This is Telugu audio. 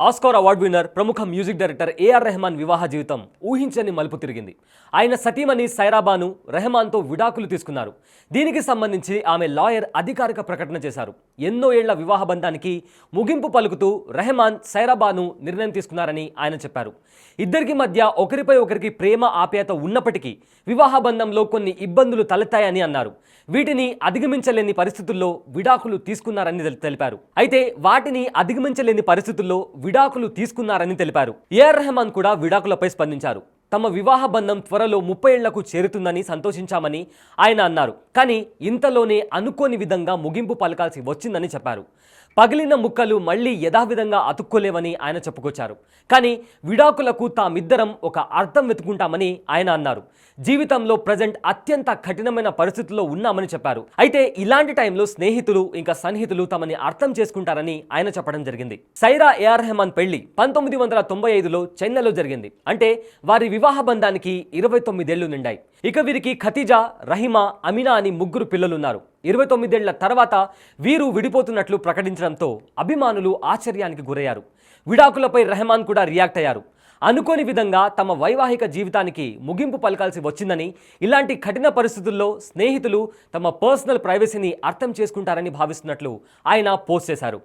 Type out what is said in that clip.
ఆస్కార్ అవార్డు విన్నర్ ప్రముఖ మ్యూజిక్ డైరెక్టర్ ఏఆర్ రెహమాన్ వివాహ జీవితం ఊహించని మలుపు తిరిగింది. ఆయన సతీమణి సైరాబాను రెహమాన్తో విడాకులు తీసుకున్నారు. దీనికి సంబంధించి ఆమె లాయర్ అధికారిక ప్రకటన చేశారు. ఎన్నో ఏళ్ల వివాహ బంధానికి ముగింపు పలుకుతూ రెహమాన్ సైరాబాను నిర్ణయం తీసుకున్నారని ఆయన చెప్పారు. ఇద్దరికి మధ్య ఒకరిపై ఒకరికి ప్రేమ ఆప్యాయత ఉన్నప్పటికీ వివాహ బంధంలో కొన్ని ఇబ్బందులు తలెత్తాయని అన్నారు. వీటిని అధిగమించలేని పరిస్థితుల్లో విడాకులు తీసుకున్నారని తెలిపారు. అయితే వాటిని అధిగమించలేని పరిస్థితుల్లో విడాకులు తీసుకున్నారని తెలిపారు. ఏఆర్ రెహమాన్ కూడా విడాకులపై స్పందించారు. తమ వివాహ బంధం త్వరలో 30 ఏళ్లకు చేరుతుందని సంతోషించామని ఆయన అన్నారు. కానీ ఇంతలోనే అనుకోని విధంగా ముగింపు పలకాల్సి వచ్చిందని చెప్పారు. పగిలిన ముక్కలు మళ్లీ యథావిధంగా అతుక్కోలేవని ఆయన చెప్పుకొచ్చారు. కానీ విడాకులకు తామిద్దరం ఒక అర్థం వెతుకుంటామని ఆయన అన్నారు. జీవితంలో ప్రజెంట్ అత్యంత కఠినమైన పరిస్థితుల్లో ఉన్నామని చెప్పారు. అయితే ఇలాంటి టైంలో స్నేహితులు ఇంకా సన్నిహితులు తమని అర్థం చేసుకుంటారని ఆయన చెప్పడం జరిగింది. సైరా ఏఆర్ రెహమాన్ పెళ్లి 1995లో చెన్నైలో జరిగింది. అంటే వారి వివాహ బంధానికి 29 ఏళ్లు నిండాయి. ఇక వీరికి ఖతీజా, రహిమా, అమినా అని ముగ్గురు పిల్లలున్నారు. 29 ఏళ్ల తర్వాత వీరు విడిపోతున్నట్లు ప్రకటించడంతో అభిమానులు ఆశ్చర్యానికి గురయ్యారు. విడాకులపై రెహమాన్ కూడా రియాక్ట్ అయ్యారు. అనుకోని విధంగా తమ వైవాహిక జీవితానికి ముగింపు పలకాల్సి వచ్చిందని, ఇలాంటి కఠిన పరిస్థితుల్లో స్నేహితులు తమ పర్సనల్ ప్రైవసీని అర్థం చేసుకుంటారని భావిస్తున్నట్లు ఆయన పోస్ట్ చేశారు.